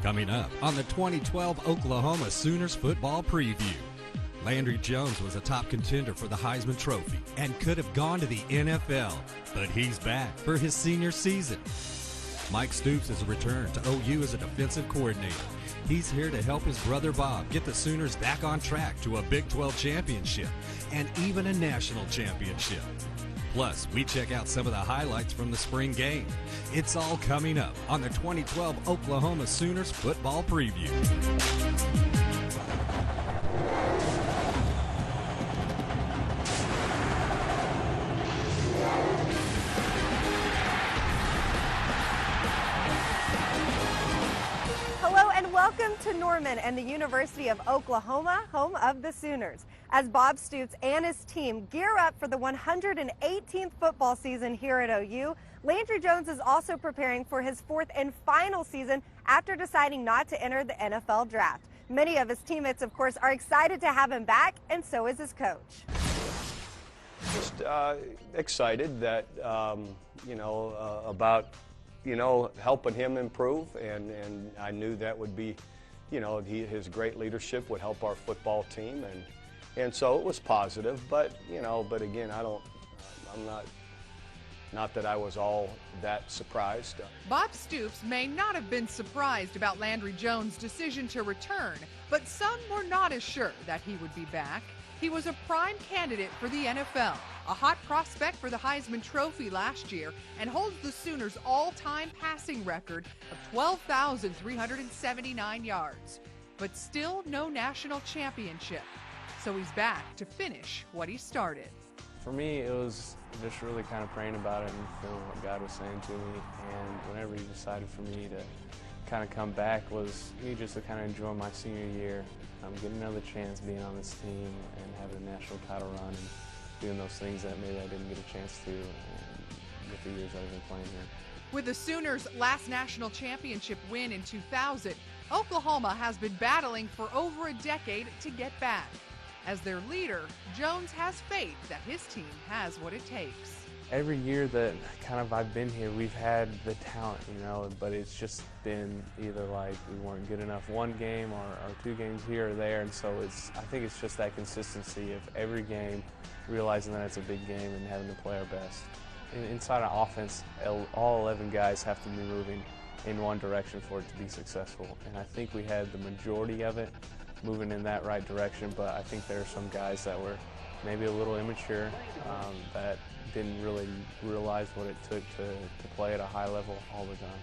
Coming up on the 2012 Oklahoma Sooners football preview. Landry Jones was a top contender for the Heisman Trophy and could have gone to the NFL, but he's back for his senior season. Mike Stoops has returned to OU as a defensive coordinator. He's here to help his brother Bob get the Sooners back on track to a Big 12 championship and even a national championship. Plus, we check out some of the highlights from the spring game. It's all coming up on the 2012 Oklahoma Sooners football preview. Welcome to Norman and the University of Oklahoma, home of the Sooners. As Bob Stoops and his team gear up for the 118th football season here at OU, Landry Jones is also preparing for his fourth and final season after deciding not to enter the NFL draft. Many of his teammates, of course, are excited to have him back, and so is his coach. Just excited that, about helping him improve, and I knew that would be, his great leadership would help our football team, and so it was positive. But again, I'm not that I was all that surprised. Bob Stoops may not have been surprised about Landry Jones' decision to return, but some were not as sure that he would be back. He was a prime candidate for the NFL, a hot prospect for the Heisman Trophy last year, and holds the Sooners' all-time passing record of 12,379 yards. But still no national championship. So he's back to finish what he started. For me, it was just really kind of praying about it and feeling what God was saying to me. And whenever he decided for me to kind of come back was me just to kind of enjoy my senior year, get another chance being on this team and having a national title run and doing those things that maybe I didn't get a chance to with the years I've been playing here. With the Sooners' last national championship win in 2000, Oklahoma has been battling for over a decade to get back. As their leader, Jones has faith that his team has what it takes. Every year that I've been here, we've had the talent, but it's just been either like we weren't good enough one game or 2 games here or there, and so I think it's just that consistency of every game, realizing that it's a big game and having to play our best. Inside an offense, all 11 guys have to be moving in one direction for it to be successful, and I think we had the majority of it moving in that right direction, but I think there are some guys that were maybe a little immature, that didn't really realize what it took to play at a high level all the time.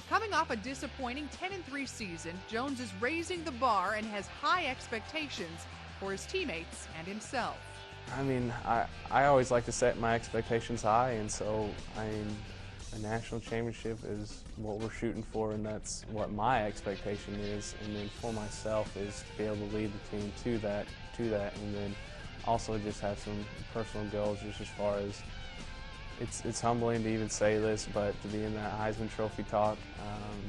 Coming off a disappointing 10-3 season, Jones is raising the bar and has high expectations for his teammates and himself. I always like to set my expectations high, and so a national championship is what we're shooting for, and that's what my expectation is. And then for myself is to be able to lead the team to that, and then also just have some personal goals, just as far as it's humbling to even say this, but to be in that Heisman Trophy talk,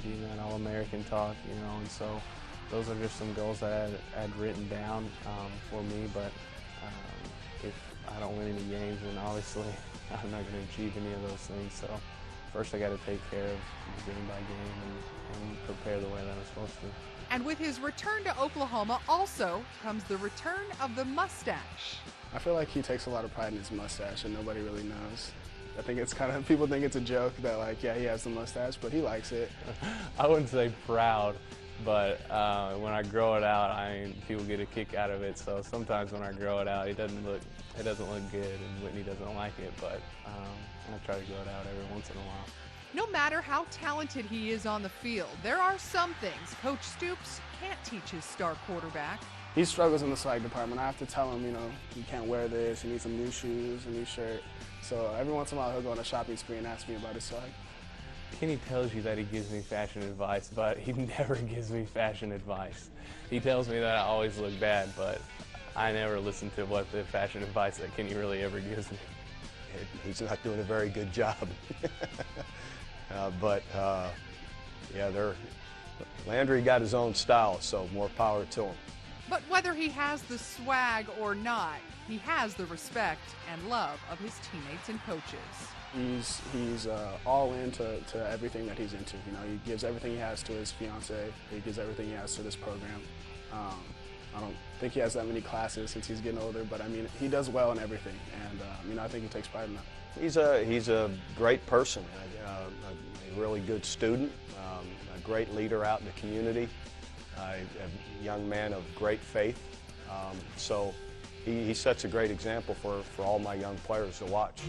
be in that All-American talk, and so those are just some goals that I had written down for me. But if I don't win any games, then obviously I'm not going to achieve any of those things. So first I got to take care of game by game and prepare the way that I'm supposed to. And with his return to Oklahoma also comes the return of the mustache. I feel like he takes a lot of pride in his mustache and nobody really knows. I think it's people think it's a joke that he has the mustache, but he likes it. I wouldn't say proud, but when I grow it out, people get a kick out of it. So sometimes when I grow it out, it doesn't look good, and Whitney doesn't like it. But I try to grow it out every once in a while. No matter how talented he is on the field, there are some things Coach Stoops can't teach his star quarterback. He struggles in the swag department. I have to tell him, you can't wear this, you need some new shoes, a new shirt. So every once in a while he'll go on a shopping spree and ask me about his swag. Kenny tells you that he gives me fashion advice, but he never gives me fashion advice. He tells me that I always look bad, but I never listen to what the fashion advice that Kenny really ever gives me. He's not doing a very good job. Landry got his own style, so more power to him. But whether he has the swag or not, he has the respect and love of his teammates and coaches. He's all into everything that he's into. You know, he gives everything he has to his fiance. He gives everything he has to this program. I don't think he has that many classes since he's getting older, but I mean, he does well in everything, and you know, I think he takes pride in that. He's a great person, a really good student, a great leader out in the community, a young man of great faith. So he sets a great example for all my young players to watch.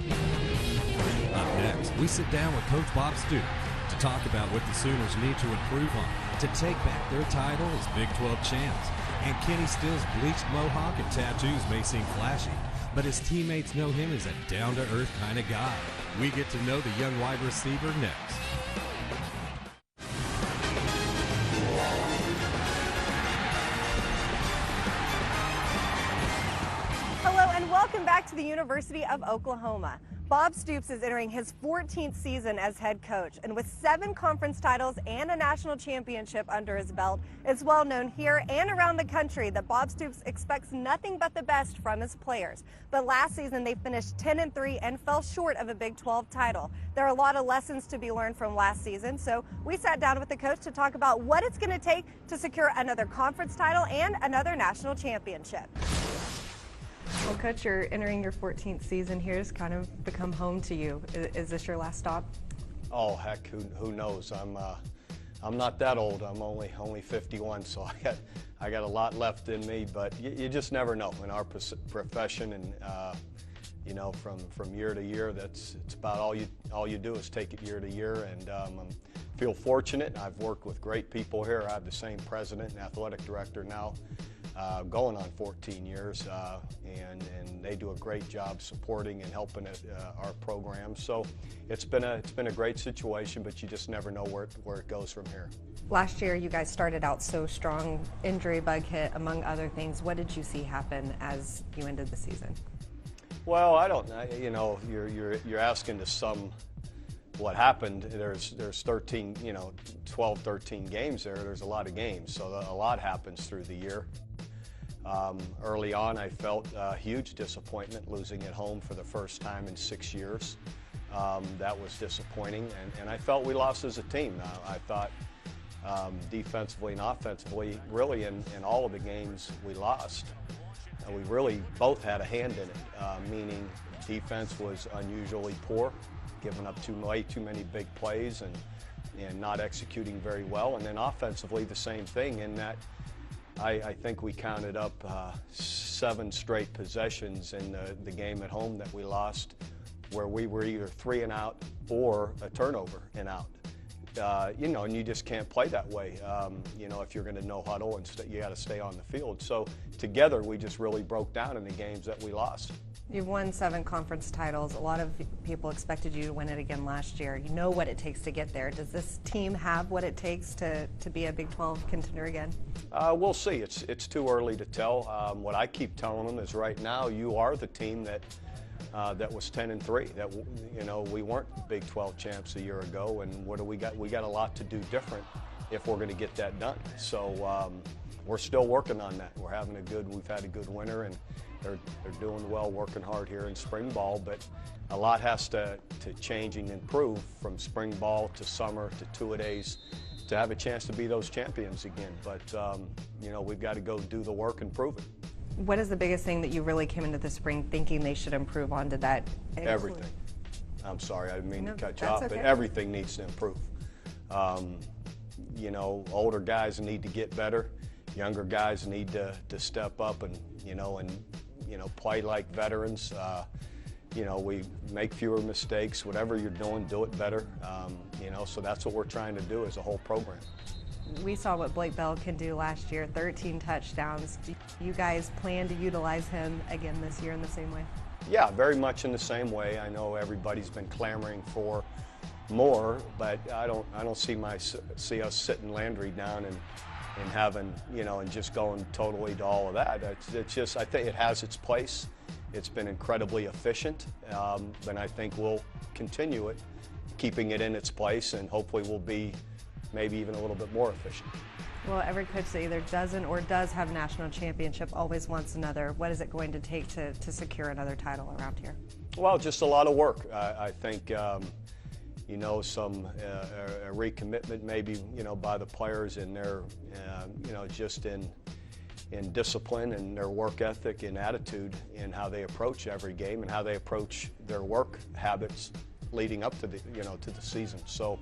Up next, we sit down with Coach Bob Stoops to talk about what the Sooners need to improve on to take back their title as Big 12 champs. And Kenny Still's bleached mohawk and tattoos may seem flashy, but his teammates know him as a down-to-earth kind of guy. We get to know the young wide receiver next. Hello and welcome back to the University of Oklahoma. Bob Stoops is entering his 14th season as head coach, and with 7 conference titles and a national championship under his belt, it's well known here and around the country that Bob Stoops expects nothing but the best from his players. But last season they finished 10-3 and fell short of a Big 12 title. There are a lot of lessons to be learned from last season, so we sat down with the coach to talk about what it's going to take to secure another conference title and another national championship. Well, Coach, you're entering your 14th season here. It's kind of become home to you. Is this your last stop? Oh, heck, who knows? I'm not that old. I'm only 51, so I got a lot left in me. But you just never know in our profession, and you know, from year to year, it's about all you do is take it year to year. And I feel fortunate. I've worked with great people here. I have the same president and athletic director now. Going on 14 years, and they do a great job supporting and helping our program. So it's been a great situation, but you just never know where it goes from here. Last year, you guys started out so strong, injury bug hit, among other things. What did you see happen as you ended the season? Well, I don't know. You know, you're asking to sum what happened. There's 13, 12, 13 games there. There's a lot of games, so a lot happens through the year. Early on, I felt huge disappointment losing at home for the first time in 6 years. That was disappointing, and I felt we lost as a team. I thought defensively and offensively, really in all of the games we lost, we really both had a hand in it, meaning defense was unusually poor, giving up way too many big plays and not executing very well, and then offensively the same thing in that I think we counted up 7 straight possessions in the game at home that we lost where we were either 3 and out or a turnover and out. And you just can't play that way. If you're going to no huddle and you got to stay on the field. So together we just really broke down in the games that we lost. You've won 7 conference titles. A lot of people expected you to win it again last year. You know what it takes to get there. Does this team have what it takes to be a Big 12 contender again? We'll see. It's too early to tell. What I keep telling them is right now you are the team that was 10-3. That we weren't Big 12 champs a year ago, and what do we got? We got a lot to do different if we're going to get that done. So we're still working on that. We've had a good winter, and they're doing well, working hard here in spring ball, but a lot has to change and improve from spring ball to summer to two-a-days to have a chance to be those champions again. But we've got to go do the work and prove it. What is the biggest thing that you really came into the spring thinking they should improve on? Did that include? Everything. I'm sorry, I didn't mean to cut you off, okay. But everything needs to improve. Older guys need to get better. Younger guys need to step up and play like veterans. We make fewer mistakes. Whatever you're doing, do it better. So that's what we're trying to do as a whole program. We saw what Blake Bell can do last year, 13 touchdowns. Do you guys plan to utilize him again this year in the same way? Yeah, very much in the same way. I know everybody's been clamoring for more, but I don't see us sitting Landry down and having, and just going totally to all of that. It's just, I think it has its place. It's been incredibly efficient, and I think we'll continue it, keeping it in its place, and hopefully we'll be maybe even a little bit more efficient. Well, every coach that either doesn't or does have a national championship always wants another. What is it going to take to secure another title around here? Well, just a lot of work. I think, you know, some a recommitment maybe, you know, by the players in their, you know, just in discipline and their work ethic and attitude in how they approach every game and how they approach their work habits leading up to the, you know, to the season. So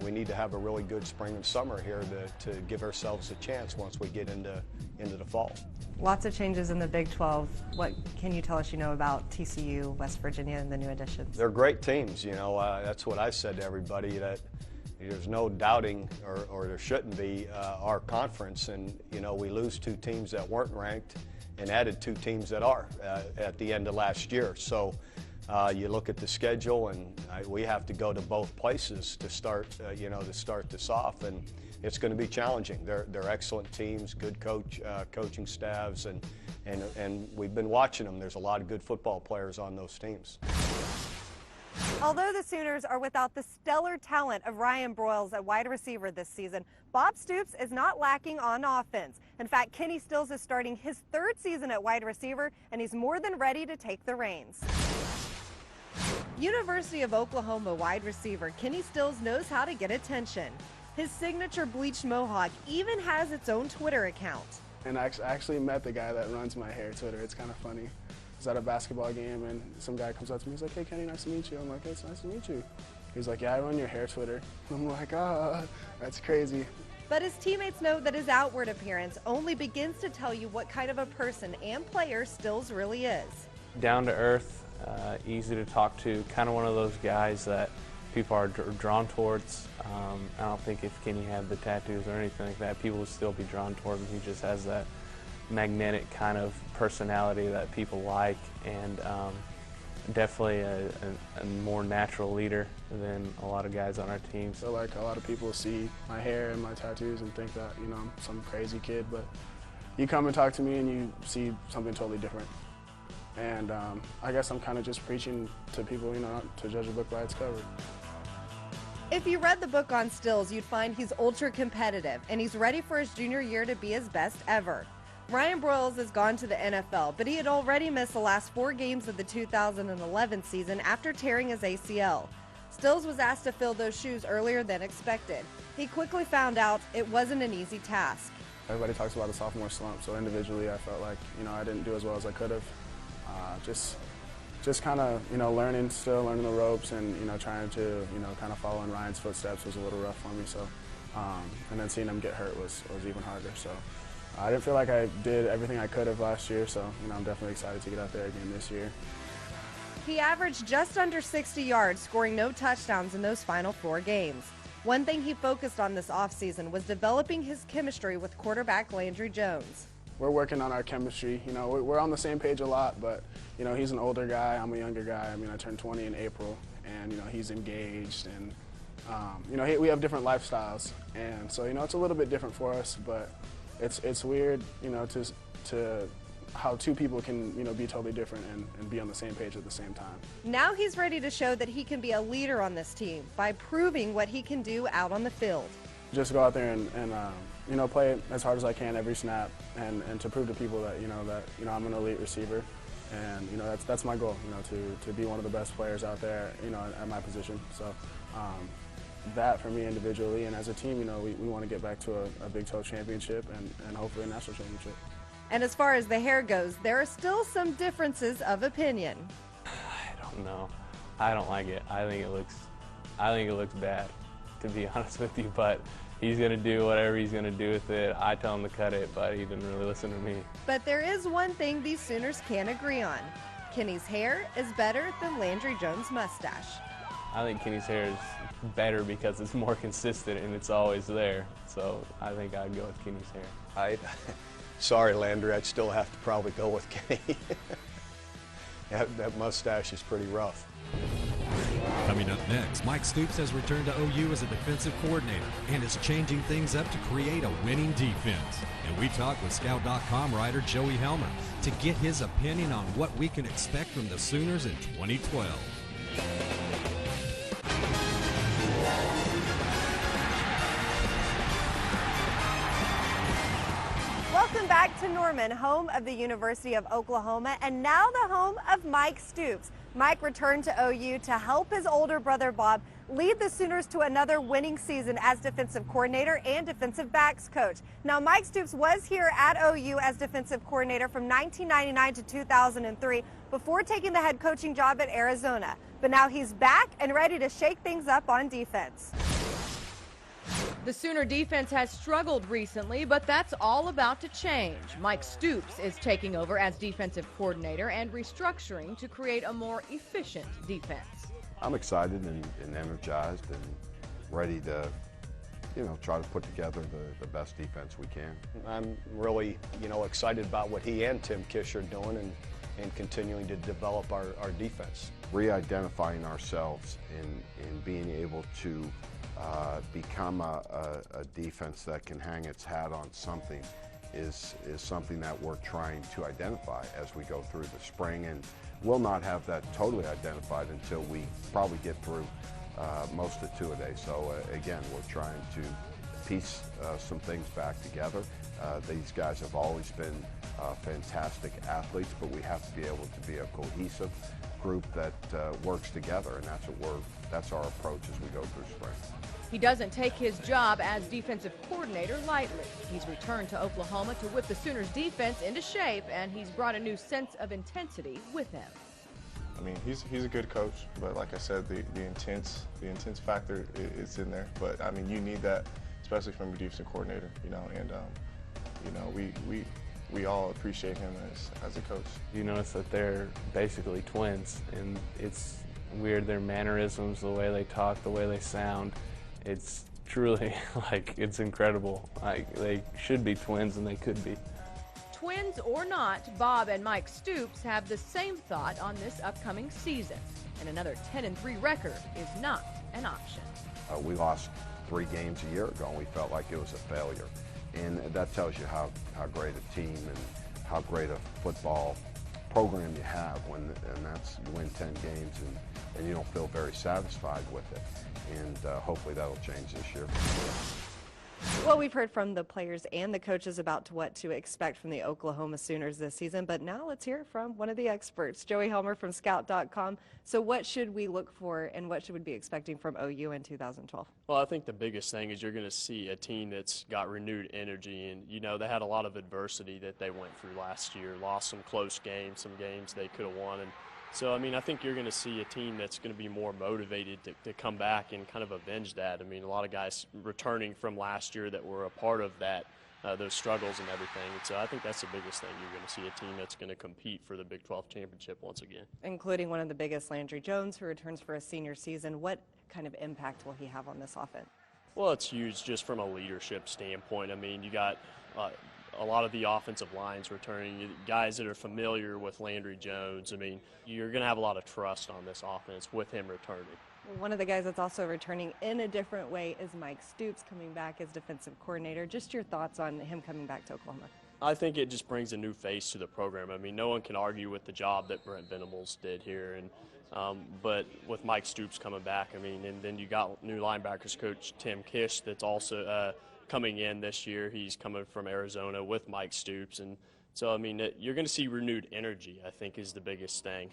we need to have a really good spring and summer here to give ourselves a chance once we get into the fall. Lots of changes in the Big 12. What can you tell us you know about TCU, West Virginia, and the new additions? They're great teams. You know, that's what I said to everybody, that there's no doubting, or there shouldn't be, our conference. And, you know, we lose 2 teams that weren't ranked and added 2 teams that are at the end of last year. So you look at the schedule, and we have to go to both places to start, you know, to start this off. And it's going to be challenging. They're excellent teams, good coaching staffs, and we've been watching them. There's a lot of good football players on those teams. Although the Sooners are without the stellar talent of Ryan Broyles at wide receiver this season, Bob Stoops is not lacking on offense. In fact, Kenny Stills is starting his 3rd season at wide receiver, and he's more than ready to take the reins. University of Oklahoma wide receiver Kenny Stills knows how to get attention. His signature bleached mohawk even has its own Twitter account. And I actually met the guy that runs my hair Twitter. It's kind of funny. I was at a basketball game, and some guy comes up to me. He's like, "Hey, Kenny, nice to meet you." I'm like, "Hey, it's nice to meet you." He's like, "Yeah, I run your hair Twitter." I'm like, "Ah, that's crazy." But his teammates know that his outward appearance only begins to tell you what kind of a person and player Stills really is. Down to earth, easy to talk to, kind of one of those guys that people are drawn towards. I don't think if Kenny had the tattoos or anything like that, people would still be drawn toward him. He just has that magnetic kind of personality that people like, and definitely a more natural leader than a lot of guys on our team. So like a lot of people see my hair and my tattoos and think that, you know, I'm some crazy kid, but you come and talk to me and you see something totally different. And I guess I'm kind of just preaching to people, you know, not to judge a book by its cover. If you read the book on Stills, you'd find he's ultra competitive, and he's ready for his junior year to be his best ever. Ryan Broyles has gone to the NFL, but he had already missed the last 4 games of the 2011 season after tearing his ACL. Stills was asked to fill those shoes earlier than expected. He quickly found out it wasn't an easy task. Everybody talks about the sophomore slump, so individually I felt like, you know, I didn't do as well as I could have. Just kind of, you know, learning the ropes, and, you know, trying to, you know, kind of follow in Ryan's footsteps was a little rough for me. So, and then seeing him get hurt was even harder. So, I didn't feel like I did everything I could have last year. So, you know, I'm definitely excited to get out there again this year. He averaged just under 60 yards, scoring no touchdowns in those final 4 games. One thing he focused on this offseason was developing his chemistry with quarterback Landry Jones. We're working on our chemistry. You know, we're on the same page a lot, but, you know, he's an older guy, I'm a younger guy. I mean, I turned 20 in April, and, you know, he's engaged, and, you know, we have different lifestyles. And so, you know, it's a little bit different for us, but it's weird, you know, to how 2 people can, you know, be totally different and be on the same page at the same time. Now he's ready to show that he can be a leader on this team by proving what he can do out on the field. Just go out there and you know, play as hard as I can every snap, and to prove to people that, you know, I'm an elite receiver, and, you know, that's my goal, you know, to be one of the best players out there, you know, at my position. So that for me individually, and as a team, you know, we want to get back to a Big 12 championship and hopefully a national championship. And as far as the hair goes, there are still some differences of opinion. I don't know. I don't like it. I think it looks bad, to be honest with you, but he's going to do whatever he's going to do with it. I tell him to cut it, but he didn't really listen to me. But there is one thing these Sooners can agree on. Kenny's hair is better than Landry Jones' mustache. I think Kenny's hair is better because it's more consistent and it's always there. So I think I'd go with Kenny's hair. Sorry, Landry, I'd still have to probably go with Kenny. That mustache is pretty rough. Coming up next, Mike Stoops has returned to OU as a defensive coordinator and is changing things up to create a winning defense. And we talk with Scout.com writer Joey Helmer to get his opinion on what we can expect from the Sooners in 2012. Welcome back to Norman, home of the University of Oklahoma, and now the home of Mike Stoops. Mike returned to OU to help his older brother Bob lead the Sooners to another winning season as defensive coordinator and defensive backs coach. Now, Mike Stoops was here at OU as defensive coordinator from 1999 to 2003 before taking the head coaching job at Arizona. But now he's back and ready to shake things up on defense. The Sooner defense has struggled recently, but that's all about to change. Mike Stoops is taking over as defensive coordinator and restructuring to create a more efficient defense. I'm excited and energized and ready to, try to put together the best defense we can. I'm really, excited about what he and Tim Kish are doing and continuing to develop our defense. Re-identifying ourselves and being able to become a defense that can hang its hat on something is something that we're trying to identify as we go through the spring, and we'll not have that totally identified until we probably get through most of two-a-day. So again, we're trying to piece some things back together. These guys have always been fantastic athletes, but we have to be able to be a cohesive group that works together, and that's our approach as we go through spring. He doesn't take his job as defensive coordinator lightly. He's returned to Oklahoma to whip the Sooners defense into shape, and he's brought a new sense of intensity with him. I mean, he's a good coach, but like I said, the intense factor is in there. But I mean, you need that, especially from your defensive coordinator, and we all appreciate him as a coach. You notice that they're basically twins, and it's weird, their mannerisms, the way they talk, the way they sound. It's truly, it's incredible. They should be twins, and they could be. Twins or not, Bob and Mike Stoops have the same thought on this upcoming season, and another 10-3 record is not an option. We lost 3 games a year ago, and we felt like it was a failure. And that tells you how great a team and how great a football program you have and that's you win 10 games and you don't feel very satisfied with it. And hopefully that'll change this year. Well, we've heard from the players and the coaches about what to expect from the Oklahoma Sooners this season, but now let's hear from one of the experts, Joey Helmer from Scout.com. So what should we look for and what should we be expecting from OU in 2012? Well, I think the biggest thing is you're going to see a team that's got renewed energy, and they had a lot of adversity that they went through last year, lost some close games, some games they could have won. And so, I think you're going to see a team that's going to be more motivated to come back and kind of avenge that. A lot of guys returning from last year that were a part of that, those struggles and everything. And so I think that's the biggest thing. You're going to see a team that's going to compete for the Big 12 championship once again. Including one of the biggest, Landry Jones, who returns for a senior season. What kind of impact will he have on this offense? Well, it's huge just from a leadership standpoint. You got a lot of the offensive lines returning, guys that are familiar with Landry Jones. You're going to have a lot of trust on this offense with him returning. One of the guys that's also returning in a different way is Mike Stoops coming back as defensive coordinator. Just your thoughts on him coming back to Oklahoma? I think it just brings a new face to the program. No one can argue with the job that Brent Venables did here. But with Mike Stoops coming back, and then you got new linebackers coach Tim Kish that's also coming in this year. He's coming from Arizona with Mike Stoops. And so, you're going to see renewed energy, I think, is the biggest thing.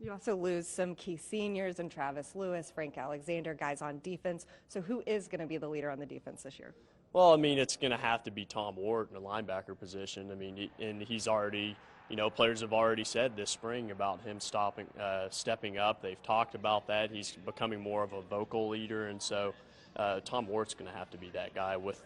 You also lose some key seniors and Travis Lewis, Frank Alexander, guys on defense. So who is going to be the leader on the defense this year? Well, it's going to have to be Tom Ward in the linebacker position. And he's already, players have already said this spring about him stepping up. They've talked about that. He's becoming more of a vocal leader. And so Tom Ward's going to have to be that guy with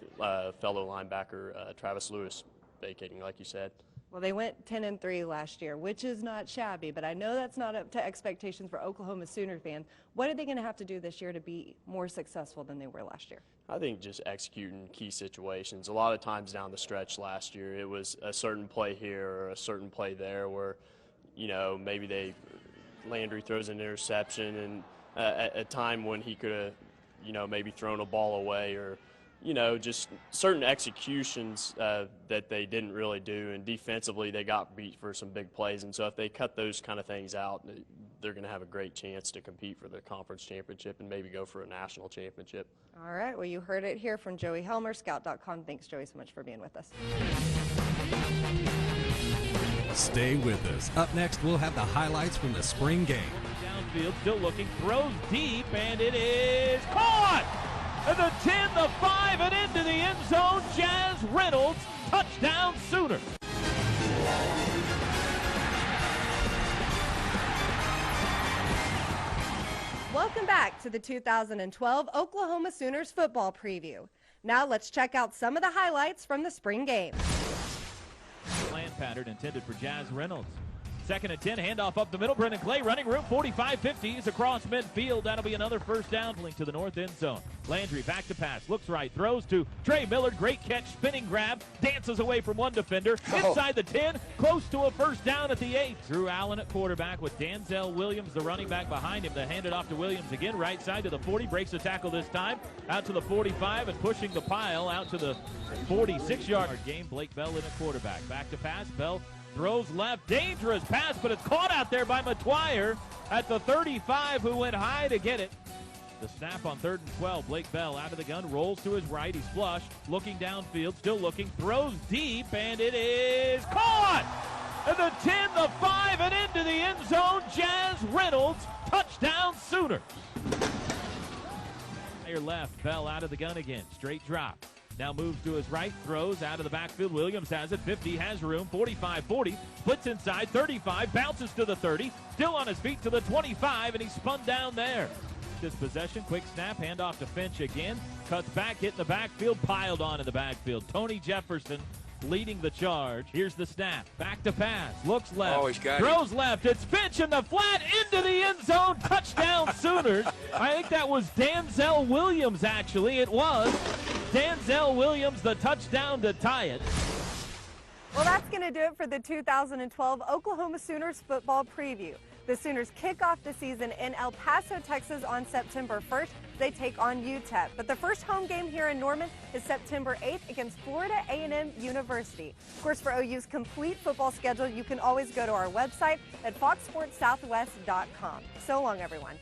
fellow linebacker Travis Lewis vacating, like you said. Well, they went 10-3 last year, which is not shabby, but I know that's not up to expectations for Oklahoma Sooner fans. What are they going to have to do this year to be more successful than they were last year? I think just executing key situations. A lot of times down the stretch last year, it was a certain play here or a certain play there where, maybe Landry throws an interception and a time when he could have, maybe thrown a ball away or, just certain executions that they didn't really do. And defensively, they got beat for some big plays. And so if they cut those kind of things out, they're going to have a great chance to compete for the conference championship and maybe go for a national championship. All right. Well, you heard it here from Joey Helmer, Scout.com. Thanks, Joey, so much for being with us. Stay with us. Up next, we'll have the highlights from the spring game. Downfield, still looking, throws deep, and it is caught! At the 10, the 5, and into the end zone, Jazz Reynolds, touchdown Sooner. Welcome back to the 2012 Oklahoma Sooners football preview. Now let's check out some of the highlights from the spring game. Plan pattern intended for Jazz Reynolds. 2nd and 10, handoff up the middle. Brendan Clay running room, 45-50. He's across midfield. That'll be another first down. Link to the north end zone. Landry back to pass, looks right, throws to Trey Millard. Great catch, spinning grab, dances away from one defender. Inside the 10, close to a first down at the 8. Drew Allen at quarterback with Danzel Williams, the running back behind him. They hand it off to Williams again, right side to the 40. Breaks the tackle this time, out to the 45 and pushing the pile out to the 46-yard game. Blake Bell in at quarterback. Back to pass, Bell throws left, dangerous pass, but it's caught out there by McGuire at the 35, who went high to get it. The snap on 3rd and 12, Blake Bell out of the gun, rolls to his right, he's flush, looking downfield, still looking, throws deep, and it is caught! At the 10, the 5, and into the end zone, Jazz Reynolds, touchdown Sooner. Higher left, Bell out of the gun again, straight drop. Now moves to his right, throws out of the backfield. Williams has it, 50, has room, 45-40, splits inside, 35, bounces to the 30, still on his feet to the 25, and he's spun down there. This possession, quick snap, handoff to Finch again, cuts back, hit in the backfield, piled on in the backfield. Tony Jefferson leading the charge. Here's the snap, back to pass, looks left, throws left, it's Finch in the flat, into the end zone, touchdown Sooners. I think that was Danzel Williams, actually. It was Danzel Williams, the touchdown to tie it. Well, that's going to do it for the 2012 Oklahoma Sooners football preview. The Sooners kick off the season in El Paso, Texas on September 1st. They take on UTEP. But the first home game here in Norman is September 8th against Florida A&M University. Of course, for OU's complete football schedule, you can always go to our website at foxsportssouthwest.com. So long, everyone.